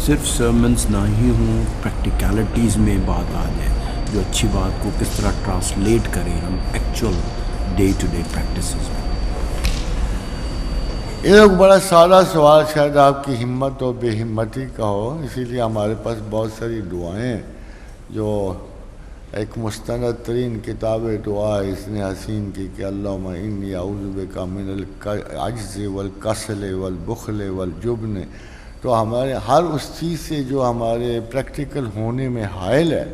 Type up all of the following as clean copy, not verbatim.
صرف سرمنز نہ ہی ہوں، پریکٹیکلٹیز میں بات آ جائے، جو اچھی بات کو کس طرح ٹرانسلیٹ کریں ہم actual day to day practices میں۔ یہ ایک بڑا سادہ سوال شاید آپ کی ہمت اور بے ہمتی کا ہو، اسی لیے ہمارے پاس بہت ساری دعائیں ہیں جو ایک مستند ترین کتاب دعا ہے اس نے حسین کی کہ اللہم انی اعوذ بک من العجز والکسل والبخل والجبن۔ تو ہمارے ہر اس چیز سے جو ہمارے پریکٹیکل ہونے میں حائل ہے،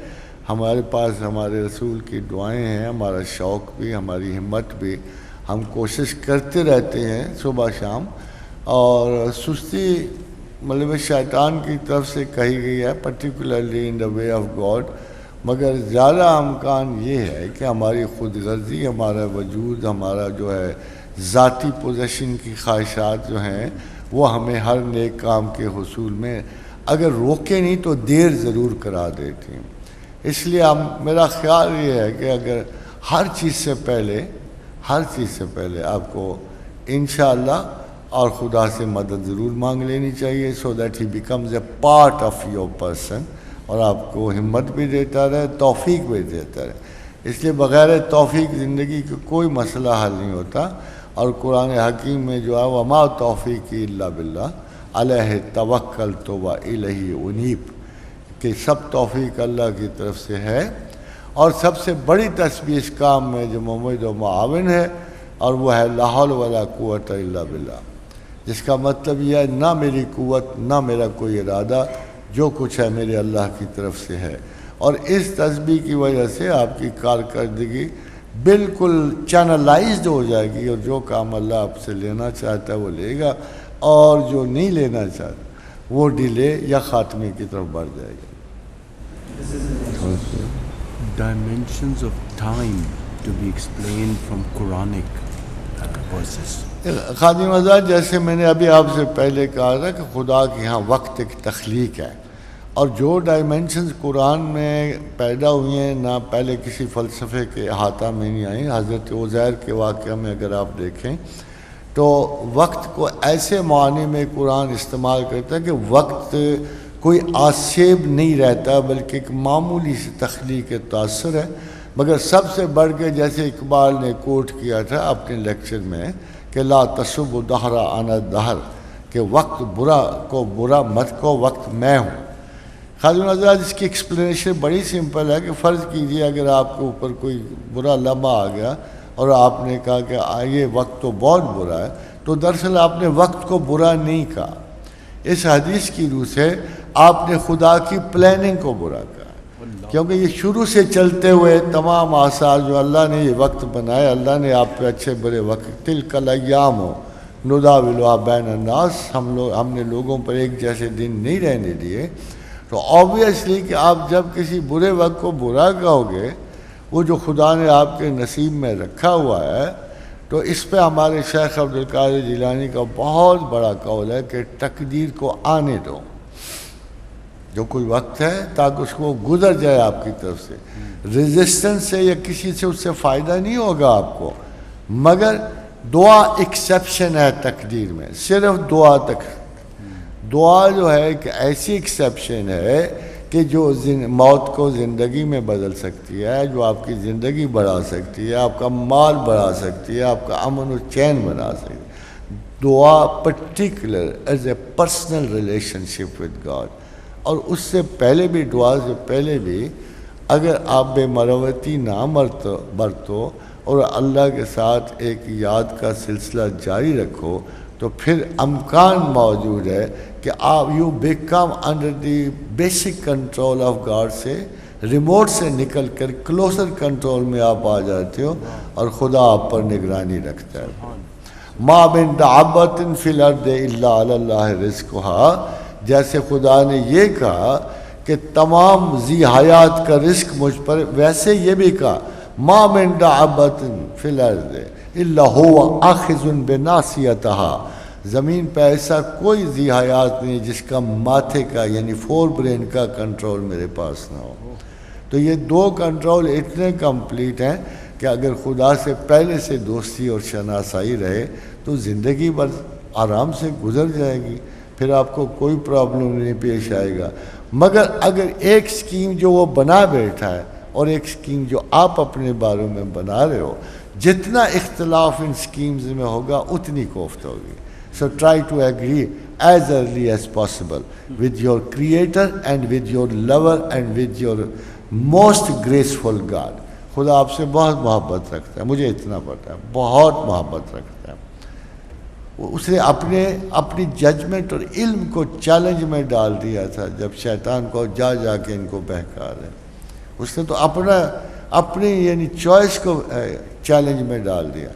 ہمارے پاس ہمارے رسول کی دعائیں ہیں، ہمارا شوق بھی، ہماری ہمت بھی، ہم کوشش کرتے رہتے ہیں صبح شام، اور سستی مطلب شیطان کی طرف سے کہی گئی ہے particularly in the way of God, مگر زیادہ امکان یہ ہے کہ ہماری خود غرضی، ہمارا وجود، ہمارا جو ہے ذاتی پوزیشن کی خواہشات جو ہیں وہ ہمیں ہر نیک کام کے حصول میں اگر روکے نہیں تو دیر ضرور کرا دیتی ہیں۔ اس لیے میرا خیال یہ ہے کہ اگر ہر چیز سے پہلے آپ کو انشاءاللہ اور خدا سے مدد ضرور مانگ لینی چاہیے، so that he becomes a part of your person, اور آپ کو ہمت بھی دیتا رہے، توفیق بھی دیتا رہے۔ اس لیے بغیر توفیق زندگی کا کوئی مسئلہ حل نہیں ہوتا، اور قرآن حکیم میں جو ہے وما توفیقی الا باللہ علیہ توکلت والیہ انیب، کہ سب توفیق اللہ کی طرف سے ہے، اور سب سے بڑی تسبیح اس کام میں جو ممد و معاون ہے، اور وہ ہے لا حول ولا قوت الا باللہ، جس کا مطلب یہ ہے نہ میری قوت نہ میرا کوئی ارادہ، جو کچھ ہے میرے اللہ کی طرف سے ہے۔ اور اس تسبیح کی وجہ سے آپ کی کارکردگی بالکل چینلائزڈ ہو جائے گی، اور جو کام اللہ آپ سے لینا چاہتا ہے وہ لے گا، اور جو نہیں لینا چاہتا وہ ڈیلے یا خاتمے کی طرف بڑھ جائے گا۔ Dimensions of time to be explained from Quranic verses. خادم آزاد، جیسے میں نے ابھی آپ سے پہلے کہا تھا کہ خدا کے ہاں وقت ایک تخلیق ہے، اور جو ڈائمینشنز قرآن میں پیدا ہوئی ہیں نہ پہلے کسی فلسفے کے احاطہ میں نہیں آئیں۔ حضرت عزیر کے واقعہ میں اگر آپ دیکھیں تو وقت کو ایسے معنی میں قرآن استعمال کرتا ہے کہ وقت کوئی آسیب نہیں رہتا، بلکہ ایک معمولی سی تخلیق تاثر ہے۔ مگر سب سے بڑھ کے جیسے اقبال نے کوٹ کیا تھا اپنے لیکچر میں کہ لا تسب دہر انا دہر، کہ وقت برا کو برا مت کو، وقت میں ہوں۔ خادم حضرات، اس کی ایکسپلینیشن بڑی سمپل ہے کہ فرض کیجئے اگر آپ کے اوپر کوئی برا لمحہ آ گیا اور آپ نے کہا کہ یہ وقت تو بہت برا ہے، تو دراصل آپ نے وقت کو برا نہیں کہا، اس حدیث کی روح سے آپ نے خدا کی پلاننگ کو برا کہا، کیونکہ یہ شروع سے چلتے ہوئے تمام آثار جو اللہ نے یہ وقت بنائے، اللہ نے آپ پہ اچھے برے وقت تلک الایام نداولها بین الناس، ہم نے لوگوں پر ایک جیسے دن نہیں رہنے دیے۔ تو آبویسلی کہ آپ جب کسی برے وقت کو برا کہو گے، وہ جو خدا نے آپ کے نصیب میں رکھا ہوا ہے، تو اس پہ ہمارے شیخ عبدالقادر جیلانی کا بہت بڑا قول ہے کہ تقدیر کو آنے دو، جو کوئی وقت ہے تاکہ اس کو گزر جائے آپ کی طرف سے، ریزسٹنس سے یا کسی سے اس سے فائدہ نہیں ہوگا آپ کو، مگر دعا ایکسیپشن ہے تقدیر میں، صرف دعا تک۔ دعا جو ہے ایک ایسی ایکسیپشن ہے کہ جو موت کو زندگی میں بدل سکتی ہے، جو آپ کی زندگی بڑھا سکتی ہے، آپ کا مال بڑھا سکتی ہے، آپ کا امن و چین بنا سکتی ہے۔ دعا particular as a personal relation ship with God, اور اس سے پہلے بھی، دعا سے پہلے بھی اگر آپ بے مروتی نہ برتو اور اللہ کے ساتھ ایک یاد کا سلسلہ جاری رکھو، تو پھر امکان موجود ہے کہ آپ you become under the basic control of God, سے ریموٹ سے نکل کر کلوزر کنٹرول میں آپ آ جاتے ہو، اور خدا آپ پر نگرانی رکھتا ہے۔ ما من دابۃ فی الارض الا علی اللہ رزقها، جیسے خدا نے یہ کہا کہ تمام ذی حیات کا رزق مجھ پر، ویسے یہ بھی کہا ما من دابۃ فی الارض الا هو آخذ بناصیتها، زمین پہ ایسا کوئی ذی حیات نہیں جس کا ماتھے کا یعنی فور برین کا کنٹرول میرے پاس نہ ہو۔ تو یہ دو کنٹرول اتنے کمپلیٹ ہیں کہ اگر خدا سے پہلے سے دوستی اور شناسائی رہے تو زندگی بس آرام سے گزر جائے گی۔ پھر آپ کو کوئی پرابلم نہیں پیش آئے گا. مگر اگر ایک سکیم جو وہ بنا بیٹھا ہے اور ایک سکیم جو آپ اپنے بارے میں بنا رہے ہو, جتنا اختلاف ان سکیمز میں ہوگا اتنی کوفت ہوگی. So try to agree as early as possible with your creator and with your lover and with your most graceful God. خدا آپ سے بہت محبت رکھتا ہے, مجھے اتنا پتہ ہے, بہت محبت رکھتا ہے. اس نے اپنی ججمنٹ اور علم کو چیلنج میں ڈال دیا تھا جب شیطان کو جا کے ان کو بہکا رہے. اس نے تو اپنی یعنی چوائس کو چیلنج میں ڈال دیا.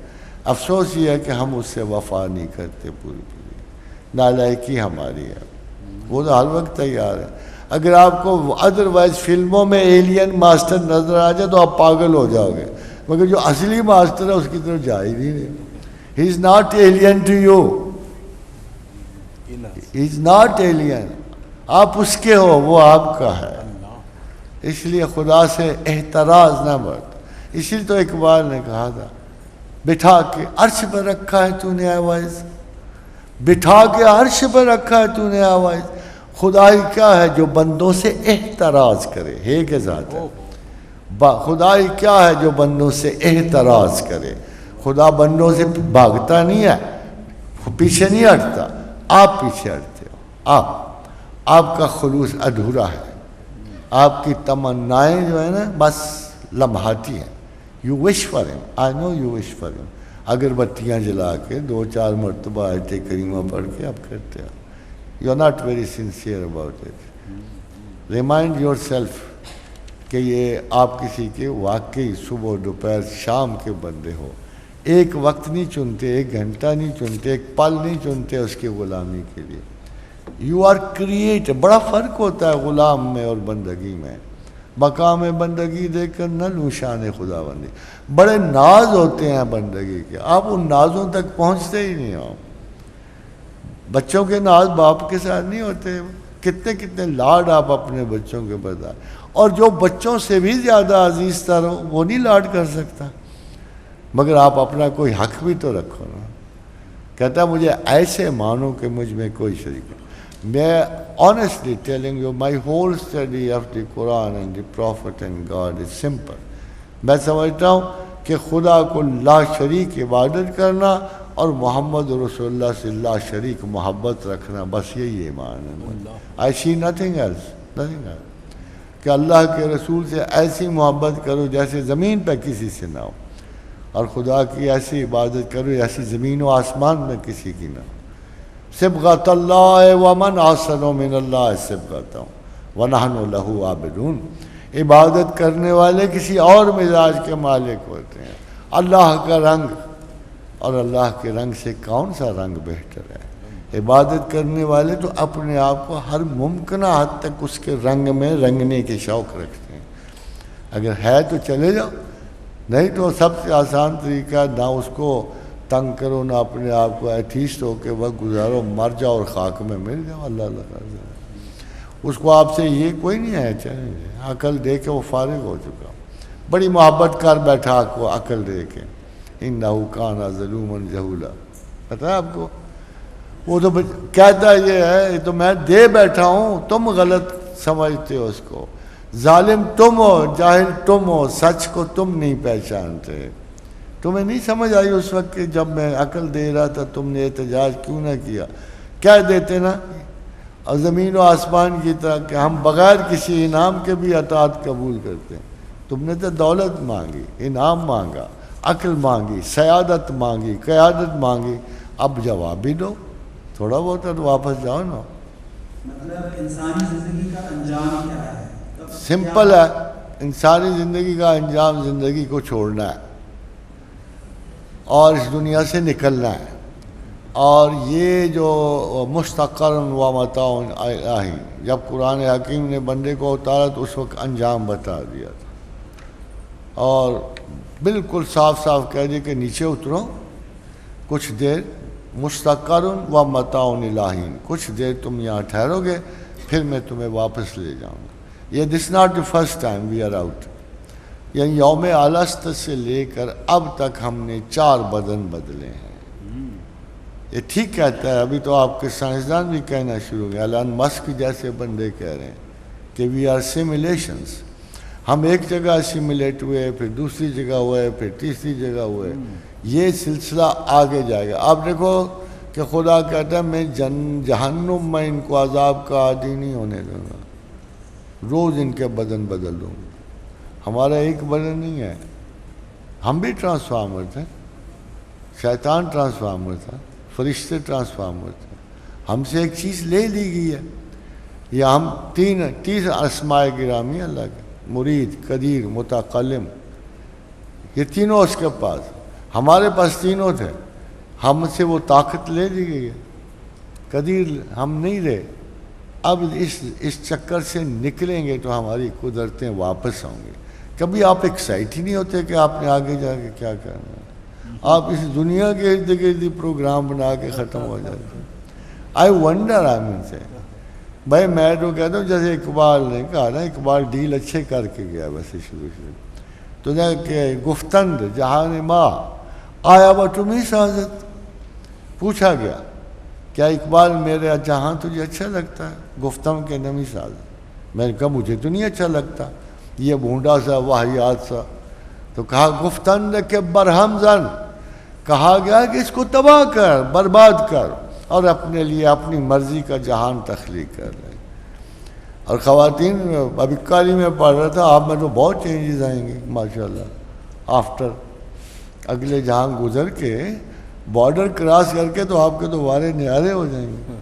افسوس یہ ہے کہ ہم اس سے وفا نہیں کرتے پوری. نالائکی ہماری ہے. وہ تو ہر وقت تیار ہے. اگر آپ کو ادروائز فلموں میں ایلین ماسٹر نظر آ جائے تو آپ پاگل ہو جاؤ گے, مگر جو اصلی ماسٹر ہے اس کی طرف جا ہی نہیں. He is not alien to you. He is not alien. آپ اس کے ہو, وہ آپ کا ہے. اس لیے خدا سے احتراز نہ برت. اسی لیے تو اقبال نے کہا تھا, بٹھا کے عرش پر رکھا ہے تو نے آواز, بٹھا کے عرش پر رکھا ہے تو نے آواز. خدائی کیا ہے جو بندوں سے احتراز کرے, ہے کے ذات ہے. خدائی کیا ہے جو بندوں سے احتراز کرے. خدا بندوں سے بھاگتا نہیں ہے, پیچھے نہیں ہٹتا, آپ پیچھے ہٹتے ہو. آپ کا خلوص ادھورا ہے, آپ کی تمنائیں جو ہے نا بس لمحاتی ہیں. یو وش فار ہم, آئی نو یو وش فار ہم. اگر بتیاں جلا کے 2-4 مرتبہ آیت کریمہ پڑھ کے آپ کرتے ہو. You are not very sincere about it. Remind yourself کہ یہ آپ کسی کے واقعی صبح دوپہر شام کے بندے ہو. ایک وقت نہیں چنتے, ایک گھنٹہ نہیں چنتے, ایک پل نہیں چنتے اس کی غلامی کے لیے. You are great. بڑا فرق ہوتا ہے غلام میں اور بندگی میں. مقام بندگی دیکھ کر نہ لوں شان خدا بندی. بڑے ناز ہوتے ہیں بندگی کے, آپ ان نازوں تک پہنچتے ہی نہیں ہو. بچوں کے ناز باپ کے ساتھ نہیں ہوتے. کتنے لاڈ آپ اپنے بچوں کے بتا, اور جو بچوں سے بھی زیادہ عزیز تر ہو وہ نہیں لاڈ کر سکتا. مگر آپ اپنا کوئی حق بھی تو رکھو نا. کہتا مجھے ایسے مانو کہ مجھ میں کوئی شریک. میں honestly telling you my whole study of the Quran and the Prophet and God is simple. میں سمجھتا ہوں کہ خدا کو لا شریک عبادت کرنا اور محمد رسول اللہ سے لا شریک محبت رکھنا, بس یہی ایمان ہے. I see nothing else. کہ اللہ کے رسول سے ایسی محبت کرو جیسے زمین پہ کسی سے نہ ہو, اور خدا کی ایسی عبادت کرو ایسی زمین و آسمان میں کسی کی نہ ہو. صبغۃ اللہ ومن احسن من اللہ صبغۃ ونحن لہ عابدون. عبادت کرنے والے کسی اور مزاج کے مالک ہوتے ہیں. اللہ کا رنگ, اور اللہ کے رنگ سے کون سا رنگ بہتر ہے. عبادت کرنے والے تو اپنے آپ کو ہر ممکنہ حد تک اس کے رنگ میں رنگنے کے شوق رکھتے ہیں. اگر ہے تو چلے جاؤ, نہیں تو سب سے آسان طریقہ نہ اس کو تنگ کرو, نہ اپنے آپ کو ایتھیسٹ ہو کے وقت گزارو, مر جاؤ اور خاک میں مل جاؤ. اللہ کر دے. اس کو آپ سے یہ کوئی نہیں ہے چلیں, عقل دے کے وہ فارغ ہو چکا. بڑی محبت کر بیٹھا کو عقل دے کے. انہ کان ظلوما جہولا. پتہ ہے آپ کو, وہ تو کہتا یہ ہے, یہ تو میں دے بیٹھا ہوں, تم غلط سمجھتے ہو اس کو. ظالم تم ہو, جاہل تم ہو, سچ کو تم نہیں پہچانتے. تمہیں نہیں سمجھ آئی اس وقت کہ جب میں عقل دے رہا تھا تم نے احتجاج کیوں نہ کیا. کہہ دیتے نا, اور زمین و آسمان کی طرح کہ ہم بغیر کسی انعام کے بھی اطاعت قبول کرتے ہیں. تم نے تو دولت مانگی, انعام مانگا, عقل مانگی, سیادت مانگی, قیادت مانگی, اب جواب بھی دو. تھوڑا بہت تو واپس جاؤ نا. مطلب انسانی زندگی کا انجام کیا ہے؟ سمپل ہے. انسانی زندگی کا انجام زندگی کو چھوڑنا ہے اور اس دنیا سے نکلنا ہے. اور یہ جو مستقر و متاع الہی, جب قرآن حکیم نے بندے کو اتارا تو اس وقت انجام بتا دیا تھا, اور بالکل صاف کہہ دیا کہ نیچے اترو کچھ دیر. مستقر و متاع الہی, کچھ دیر تم یہاں ٹھہرو گے, پھر میں تمہیں واپس لے جاؤں گا. یہ this not the first time we are out. یعنی یوم الست سے لے کر اب تک ہم نے 4 بدن بدلے ہیں. یہ ٹھیک کہتا ہے. ابھی تو آپ کے سائنسدان بھی کہنا شروع ہو گئے. ایلن مسک جیسے بندے کہہ رہے ہیں کہ وی آر سیمولیشنس. ہم ایک جگہ سیمولیٹ ہوئے, پھر دوسری جگہ ہوئے, پھر تیسری جگہ ہوئے. یہ سلسلہ آگے جائے گا. آپ دیکھو کہ خدا کہتا ہے میں جہنم میں ان کو عذاب کا عادی نہیں ہونے دوں گا, روز ان کے بدن بدل دوں گا. ہمارا ایک بدن نہیں ہے, ہم بھی ٹرانسفارمر تھے. شیطان ٹرانسفارمر تھا, فرشتے ٹرانسفارمر تھے. ہم سے ایک چیز لے لی گئی ہے. یا ہم تیس اسماء گرامی اللہ کے, مرید, قدیر, متکلم, یہ تینوں اس کے پاس. ہمارے پاس تینوں تھے, ہم سے وہ طاقت لے لی گئی ہے. قدیر ہم نہیں رہے. اب اس چکر سے نکلیں گے تو ہماری قدرتیں واپس آؤں گی. کبھی آپ ایکسائٹ ہی نہیں ہوتے کہ آپ نے آگے جا کے کیا کرنا ہے. آپ اس دنیا کے ارد گرد پروگرام بنا کے ختم ہو جاتے ہیں. آئی ونڈر سے بھائی, میں تو کہتا ہوں جیسے اقبال نے کہا نا, اقبال ڈیل اچھے کر کے گیا ویسے شروع تو کہ گفتند جہان ماں آیا وہ تمہیں سازت. پوچھا گیا کیا اقبال میرے جہاں تجھے اچھا لگتا ہے؟ گفتم کے نمی سازت. میں نے کہا مجھے تو نہیں اچھا لگتا, یہ بھونڈا سا واہیات سا. تو کہا گفتند کے برہم زن, کہا گیا کہ اس کو تباہ کر, برباد کر, اور اپنے لیے اپنی مرضی کا جہان تخلیق کر رہے. اور خواتین, ابھی کالی میں پڑھ رہا تھا, آپ میں تو بہت چینجز آئیں گے ماشاءاللہ. آفٹر اگلے جہاں گزر کے بارڈر کراس کر کے تو آپ کے تو وارے نیارے ہو جائیں گے.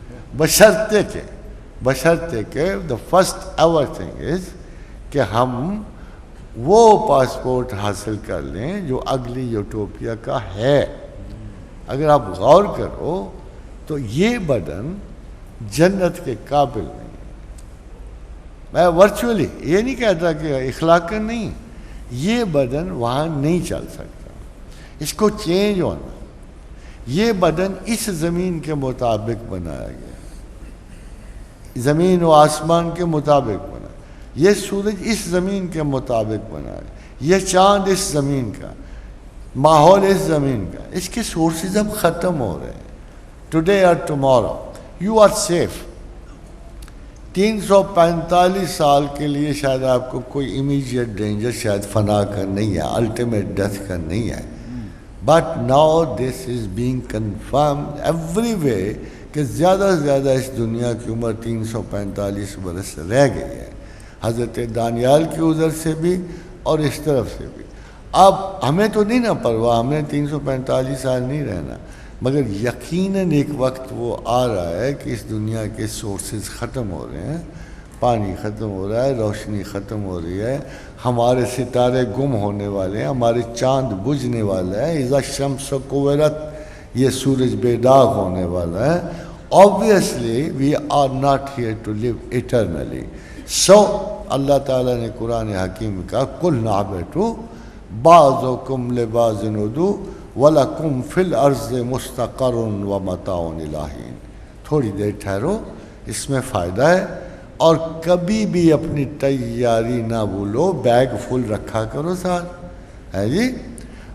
بشرطے کہ the first ever thing is کہ ہم وہ پاسپورٹ حاصل کر لیں جو اگلی یوٹوپیا کا ہے. اگر آپ غور کرو تو یہ بدن جنت کے قابل نہیں. میں ورچولی یہ نہیں کہتا کہ اخلاقاً نہیں, یہ بدن وہاں نہیں چل سکتا. اس کو چینج ہونا. یہ بدن اس زمین کے مطابق بنایا گیا, زمین و آسمان کے مطابق بنا. یہ سورج اس زمین کے مطابق بنا ہے, یہ چاند اس زمین کا, ماحول اس زمین کا. اس کے سورسز اب ختم ہو رہے ہیں. ٹوڈے اور ٹمورو یو آر سیف. 345 سال کے لیے شاید آپ کو کوئی امیجیٹ ڈینجر شاید فنا کا نہیں ہے, الٹیمیٹ ڈیتھ کا نہیں ہے. But now this is being confirm every way کہ زیادہ سے زیادہ اس دنیا کی عمر 345 برس رہ گئی ہے. حضرت دانیال کی عذر سے بھی اور اس طرف سے بھی. اب ہمیں تو نہیں نا پرواہ, ہمیں 345 سال نہیں رہنا, مگر یقیناً ایک وقت وہ آ رہا ہے کہ اس دنیا کے سورسز ختم ہو رہے ہیں, پانی ختم ہو رہا ہے, روشنی ختم ہو رہی ہے, ہمارے ستارے گم ہونے والے ہیں, ہمارے چاند بجھنے والا ہے, اذا الشمس کورت, یہ سورج بے داغ ہونے والا ہے. Obviously we are not here to live eternally. So اللہ تعالیٰ نے قرآن حکیم کا قُلْ نَعْبَتُ بَعْضُكُمْ لِبَعْضٍ عُدُوٌّ وَلَكُمْ فِي الْأَرْضِ مُسْتَقَرٌّ وَمَتَاعٌ إِلَىٰ حِینٍ. تھوڑی دیر ٹھہرو, اس میں فائدہ ہے. اور کبھی بھی اپنی تیاری نہ بھولو, بیگ فل رکھا کرو ساتھ ہے جی.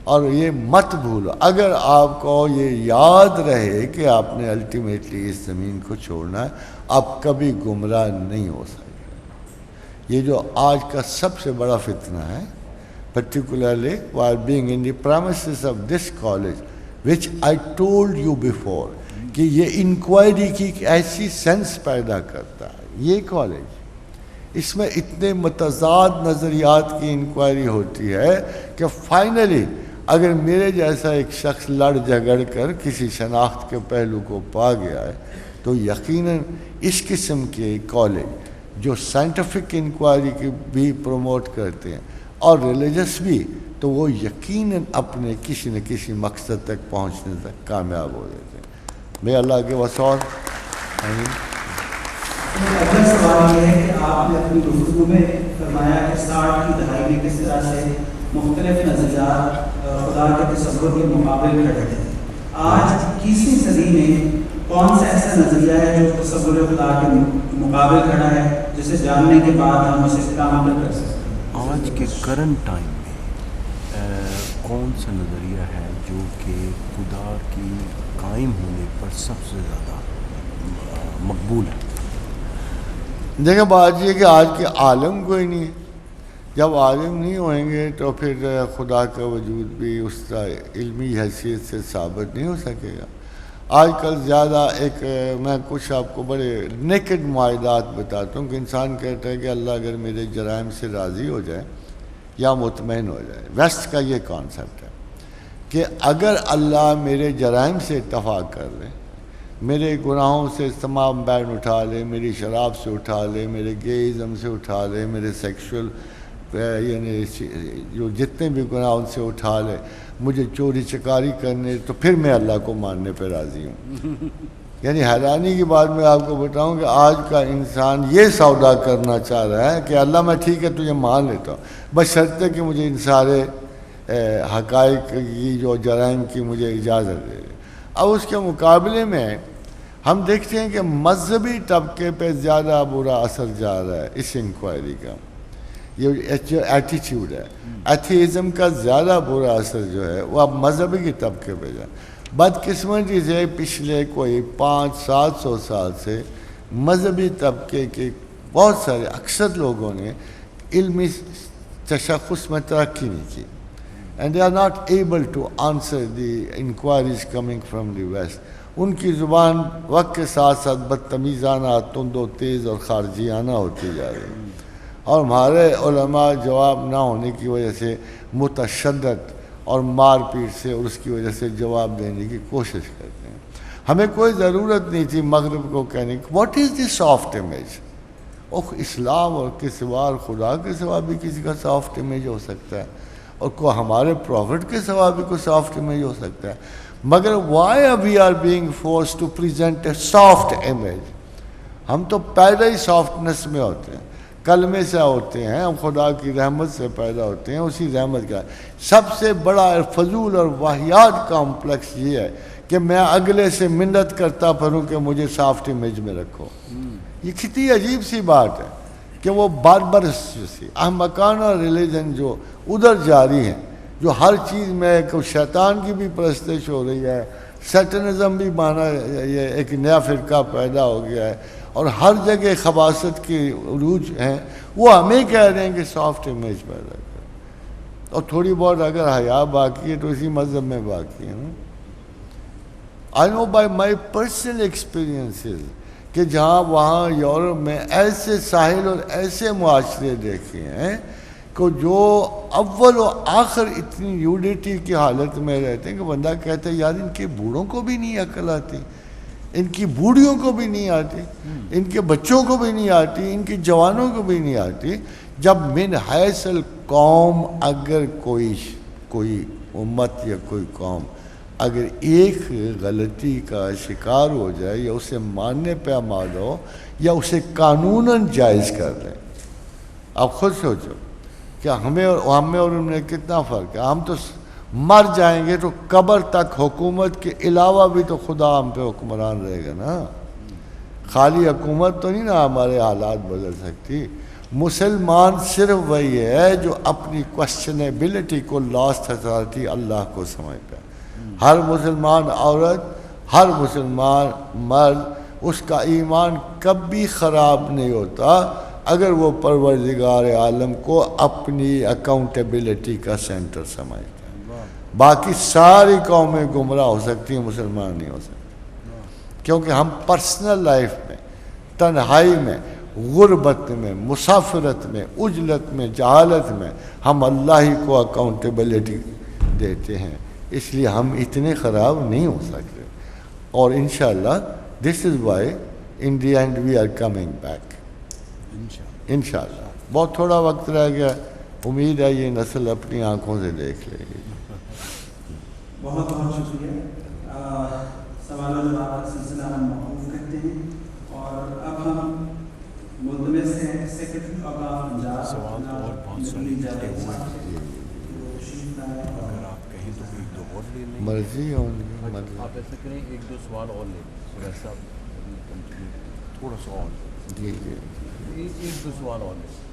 اور یہ مت بھولو, اگر آپ کو یہ یاد رہے کہ آپ نے الٹیمیٹلی اس زمین کو چھوڑنا ہے, آپ کبھی گمراہ نہیں ہو سکتے. یہ جو آج کا سب سے بڑا فتنہ ہے, particularly while being in the premises of this college, which I told you before, کہ یہ انکوائری کی ایک ایسی سینس پیدا کرتا ہے. یہ کالج, اس میں اتنے متضاد نظریات کی انکوائری ہوتی ہے کہ فائنلی اگر میرے جیسا ایک شخص لڑ جھگڑ کر کسی شناخت کے پہلو کو پا گیا ہے تو یقیناً اس قسم کے کالج جو سائنٹیفک انکوائری کی بھی پروموٹ کرتے ہیں اور ریلیجس بھی, تو وہ یقیناً اپنے کسی نہ کسی مقصد تک پہنچنے تک کامیاب ہو جاتے ہیں. میں اللہ کے وسعت. اگلا سوال یہ ہے کہ آپ نے اپنی گفتگو میں فرمایا کہ 60 کی دہائی میں کس طرح سے مختلف نظریات خدا کے تصور کے مقابل کھڑے تھے. آج 21ویں صدی میں کون سا ایسا نظریہ ہے جو تصور خدا کے مقابل کھڑا ہے, جسے جاننے کے بعد ہم اسے استعمال کر سکتے ہیں؟ آج کے کرنٹ ٹائم میں کون سا نظریہ ہے جو کہ خدا کی قائم ہونے پر سب سے زیادہ مقبول ہے. دیکھیں بات یہ کہ آج کے عالم کوئی نہیں ہے. جب عالم نہیں ہوئیں گے تو پھر خدا کا وجود بھی اس کا علمی حیثیت سے ثابت نہیں ہو سکے گا. آج کل زیادہ میں کچھ آپ کو بڑے نیکڈ معاہدات بتاتا ہوں کہ انسان کہتا ہے کہ اللہ اگر میرے جرائم سے راضی ہو جائے یا مطمئن ہو جائے. ویسٹ کا یہ کانسیپٹ ہے کہ اگر اللہ میرے جرائم سے اتفاق کر لے, میرے گناہوں سے تمام بین اٹھا لے, میری شراب سے اٹھا لے, میرے گیزم سے اٹھا لے, میرے سیکشول یعنی جو جتنے بھی گناہ ان سے اٹھا لے, مجھے چوری چکاری کرنے, تو پھر میں اللہ کو ماننے پہ راضی ہوں. یعنی حیرانی کی بات میں آپ کو بتاؤں کہ آج کا انسان یہ سودا کرنا چاہ رہا ہے کہ اللہ میں ٹھیک ہے تجھے مان لیتا ہوں, بس شرط ہے کہ مجھے ان سارے حقائق کی جو جرائم کی مجھے اجازت دے. اب اس کے مقابلے میں ہم دیکھتے ہیں کہ مذہبی طبقے پہ زیادہ برا اثر جا رہا ہے اس انکوائری کا. یہ جو ایٹیٹیوڈ ہے, ایتھیزم کا زیادہ برا اثر جو ہے وہ اب مذہبی کے طبقے پہ جائے. بدقسمتی سے پچھلے کوئی 500-700 سال سے مذہبی طبقے کے بہت سارے اکثر لوگوں نے علمی تشخص میں ترقی نہیں کی. And they are not able to answer the enquiries coming from the west. ان کی زبان وقت کے ساتھ ساتھ بدتمیزانہ, تند و تیز اور خارجیانہ ہوتی جا رہی ہے, اور ہمارے علماء جواب نہ ہونے کی وجہ سے متشدد اور مار پیٹ سے اور اس کی وجہ سے جواب دینے کی کوشش کرتے ہیں. ہمیں کوئی ضرورت نہیں تھی مغرب کو کہنے کی what is the soft image. اسلام اور کے سوا خدا کے سوا بھی کسی کا سافٹ امیج ہو سکتا ہے, اور ہمارے پروفٹ کے سوا بھی کوئی سافٹ امیج ہو سکتا ہے, مگر why we are being force to present a soft image. ہم تو پیدا ہی سافٹنس میں ہوتے ہیں, کلمے سے ہوتے ہیں, ہم خدا کی رحمت سے پیدا ہوتے ہیں. اسی رحمت کا سب سے بڑا فضول اور واہیات کمپلیکس یہ ہے کہ میں اگلے سے منت کرتا پھروں کہ مجھے سافٹ امیج میں رکھو. یہ کتنی عجیب سی بات ہے کہ وہ باربرس سی احمقانہ ریلیجن جو ادھر جاری ہیں, جو ہر چیز میں شیطان کی بھی پرستش ہو رہی ہے, سیٹنزم بھی مانا, یہ ایک نیا فرقہ پیدا ہو گیا ہے, اور ہر جگہ خباثت کے عروج ہیں. وہ ہمیں کہہ رہے ہیں کہ سافٹ امیج پیدا کریں, اور تھوڑی بہت اگر حیا باقی ہے تو اسی مذہب میں باقی ہے. آئی know by my personal experiences کہ جہاں وہاں یورپ میں ایسے ساحل اور ایسے معاشرے دیکھے ہیں کہ جو اول و آخر اتنی یوڈیٹی کی حالت میں رہتے ہیں کہ بندہ کہتا ہے یار ان کے بوڑھوں کو بھی نہیں عقل آتی, ان کی بوڑھیوں کو بھی نہیں آتی, ان کے بچوں کو بھی نہیں آتی, ان کے جوانوں کو بھی نہیں آتی. جب من حیث القوم اگر کوئی امت یا کوئی قوم اگر ایک غلطی کا شکار ہو جائے یا اسے ماننے پہ آمادہ ہو یا اسے قانوناً جائز کر دیں, آپ خود سوچو کہ ہمیں اور ان میں کتنا فرق ہے. ہم تو مر جائیں گے تو قبر تک حکومت کے علاوہ بھی تو خدا ہم پہ حکمران رہے گا نا. خالی حکومت تو نہیں نا ہمارے حالات بدل سکتی. مسلمان صرف وہی ہے جو اپنی کوشچنیبلٹی کو لاسٹ اتھارٹی اللہ کو سمجھتا ہے. ہر مسلمان عورت, ہر مسلمان مرد, اس کا ایمان کبھی خراب نہیں ہوتا اگر وہ پروردگار عالم کو اپنی اکاؤنٹیبلٹی کا سینٹر سمجھتا ہے. باقی ساری قومیں گمراہ ہو سکتی ہیں, مسلمان نہیں ہو سکتے, کیونکہ ہم پرسنل لائف میں, تنہائی میں, غربت میں, مسافرت میں, عجلت میں, جہالت میں ہم اللہ ہی کو اکاؤنٹیبلٹی دیتے ہیں. اس لیے ہم اتنے خراب نہیں ہو سکتے, اور انشاءاللہ this is why in the end we are coming back انشاءاللہ. بہت تھوڑا وقت رہ گیا, امید ہے یہ نسل اپنی آنکھوں سے دیکھ لے گی. بہت بہت شکریہ. سوال و جواب کا سلسلہ ہم موقوف کرتے ہیں, اور اب ہم ملتمس ہیں سیکرٹری آف پنجاب سوال تو اور بہت سارے مرضی ہوگی. آپ ایسا کریں ایک دو سوال اور لیں صاحب, تھوڑا سا اور جی جی ایک دو سوال اور لیں.